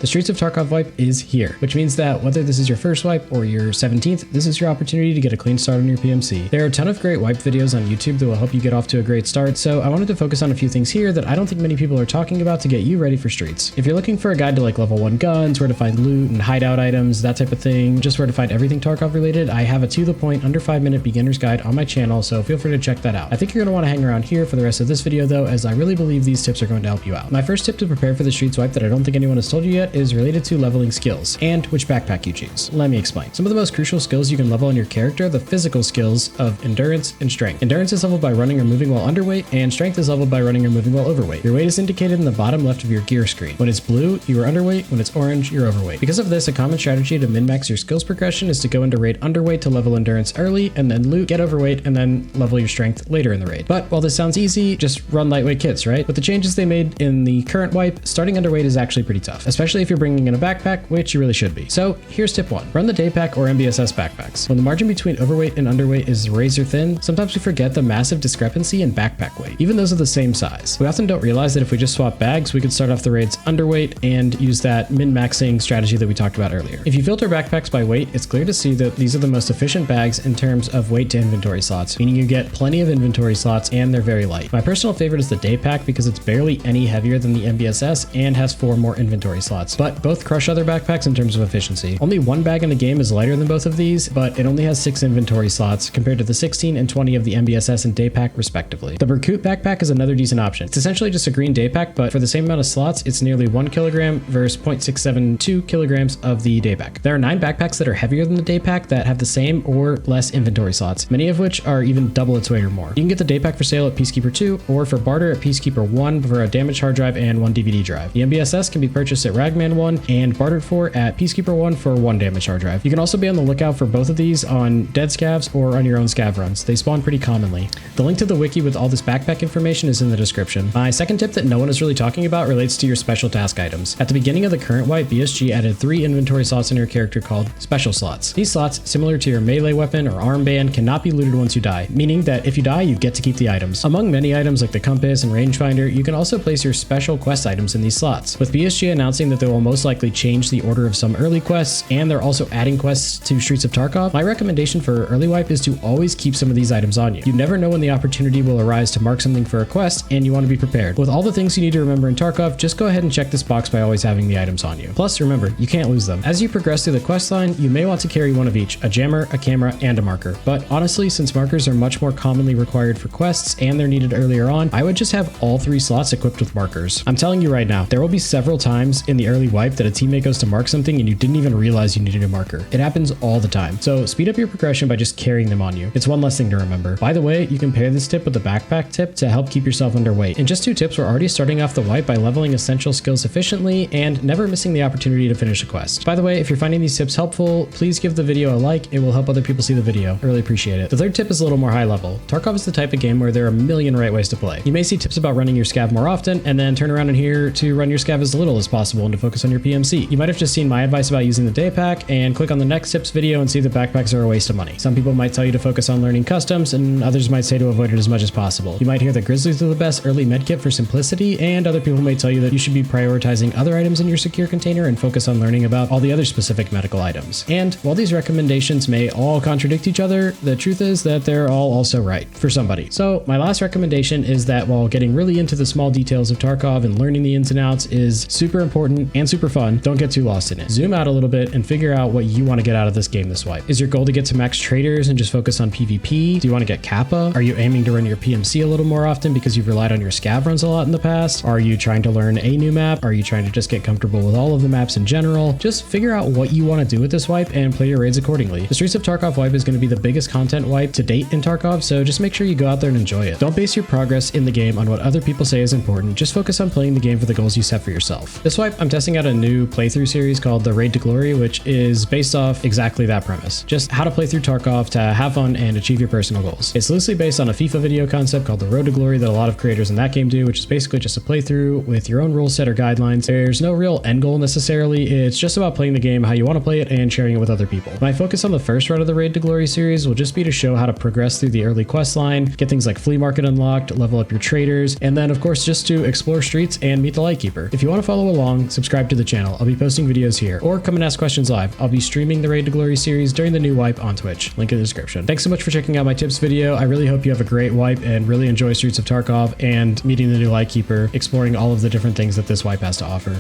The Streets of Tarkov wipe is here, which means that whether this is your first wipe or your 17th, this is your opportunity to get a clean start on your PMC. There are a ton of great wipe videos on YouTube that will help you get off to a great start, so I wanted to focus on a few things here that I don't think many people are talking about to get you ready for Streets. If you're looking for a guide to like level 1 guns, where to find loot and hideout items, that type of thing, just where to find everything Tarkov related, I have a to-the-point under 5-minute beginner's guide on my channel, so feel free to check that out. I think you're going to want to hang around here for the rest of this video though, as I really believe these tips are going to help you out. My first tip to prepare for the Streets wipe that I don't think anyone has told you yet is related to leveling skills and which backpack you choose. Let me explain. Some of the most crucial skills you can level on your character are the physical skills of endurance and strength. Endurance is leveled by running or moving while underweight, and strength is leveled by running or moving while overweight. Your weight is indicated in the bottom left of your gear screen. When it's blue, you are underweight. When it's orange, you're overweight. Because of this, a common strategy to min-max your skills progression is to go into raid underweight to level endurance early, and then loot, get overweight, and then level your strength later in the raid. But while this sounds easy, just run lightweight kits, right? With the changes they made in the current wipe, starting underweight is actually pretty tough, especially if you're bringing in a backpack, which you really should be. So here's tip 1. Run the day pack or MBSS backpacks. When the margin between overweight and underweight is razor thin, sometimes we forget the massive discrepancy in backpack weight. Even those are the same size. We often don't realize that if we just swap bags, we could start off the raids underweight and use that min-maxing strategy that we talked about earlier. If you filter backpacks by weight, it's clear to see that these are the most efficient bags in terms of weight to inventory slots, meaning you get plenty of inventory slots and they're very light. My personal favorite is the day pack because it's barely any heavier than the MBSS and has 4 more inventory slots, but both crush other backpacks in terms of efficiency. Only one bag in the game is lighter than both of these, but it only has 6 inventory slots compared to the 16 and 20 of the MBSS and day pack respectively. The Berkut backpack is another decent option. It's essentially just a green day pack, but for the same amount of slots, it's nearly 1 kilogram versus 0.672 kilograms of the day pack. There are 9 backpacks that are heavier than the day pack that have the same or less inventory slots, many of which are even double its weight or more. You can get the day pack for sale at Peacekeeper 2 or for barter at Peacekeeper 1 for a damaged hard drive and 1 DVD drive. The MBSS can be purchased at Ragman 1 and bartered for at Peacekeeper 1 for 1 damaged hard drive. You can also be on the lookout for both of these on dead scavs or on your own scav runs. They spawn pretty commonly. The link to the wiki with all this backpack information is in the description. My second tip that no one is really talking about relates to your special task items. At the beginning of the current wipe, BSG added 3 inventory slots in your character called special slots. These slots, similar to your melee weapon or armband, cannot be looted once you die, meaning that if you die, you get to keep the items. Among many items like the compass and rangefinder, you can also place your special quest items in these slots. With BSG announcing that they will most likely change the order of some early quests, and they're also adding quests to Streets of Tarkov, my recommendation for early wipe is to always keep some of these items on you. You never know when the opportunity will arise to mark something for a quest, and you want to be prepared. With all the things you need to remember in Tarkov, just go ahead and check this box by always having the items on you. Plus, remember, you can't lose them. As you progress through the quest line, you may want to carry one of each, a jammer, a camera, and a marker. But honestly, since markers are much more commonly required for quests and they're needed earlier on, I would just have all 3 slots equipped with markers. I'm telling you right now, there will be several times in the early wipe that a teammate goes to mark something and you didn't even realize you needed a marker. It happens all the time. So speed up your progression by just carrying them on you. It's one less thing to remember. By the way, you can pair this tip with the backpack tip to help keep yourself underweight. In just 2 tips, we're already starting off the wipe by leveling essential skills efficiently and never missing the opportunity to finish a quest. By the way, if you're finding these tips helpful, please give the video a like. It will help other people see the video. I really appreciate it. The third tip is a little more high level. Tarkov is the type of game where there are a million right ways to play. You may see tips about running your scav more often and then turn around in here to run your scav as little as possible and to focus on your PMC. You might have just seen my advice about using the day pack and click on the next tips video and see that backpacks are a waste of money. Some people might tell you to focus on learning customs and others might say to avoid it as much as possible. You might hear that grizzlies are the best early medkit for simplicity, and other people may tell you that you should be prioritizing other items in your secure container and focus on learning about all the other specific medical items. And while these recommendations may all contradict each other, the truth is that they're all also right for somebody. So my last recommendation is that while getting really into the small details of Tarkov and learning the ins and outs is super important and super fun, don't get too lost in it. Zoom out a little bit and figure out what you want to get out of this game this wipe. Is your goal to get to max traders and just focus on PvP? Do you want to get Kappa? Are you aiming to run your PMC a little more often because you've relied on your scav runs a lot in the past? Are you trying to learn a new map? Are you trying to just get comfortable with all of the maps in general? Just figure out what you want to do with this wipe and play your raids accordingly. The Streets of Tarkov wipe is going to be the biggest content wipe to date in Tarkov, so just make sure you go out there and enjoy it. Don't base your progress in the game on what other people say is important. Just focus on playing the game for the goals you set for yourself. This wipe, I'm testing out a new playthrough series called the Raid to Glory, which is based off exactly that premise. Just how to play through Tarkov to have fun and achieve your personal goals. It's loosely based on a FIFA video concept called the Road to Glory that a lot of creators in that game do, which is basically just a playthrough with your own rule set or guidelines. There's no real end goal necessarily. It's just about playing the game how you want to play it and sharing it with other people. My focus on the first run of the Raid to Glory series will just be to show how to progress through the early quest line, get things like flea market unlocked, level up your traders, and then of course just to explore streets and meet the Lightkeeper. If you want to follow along, subscribe subscribe to the channel. I'll be posting videos here. Or come and ask questions live. I'll be streaming the Raid to Glory series during the new wipe on Twitch. Link in the description. Thanks so much for checking out my tips video. I really hope you have a great wipe and really enjoy Streets of Tarkov and meeting the new Lightkeeper, exploring all of the different things that this wipe has to offer.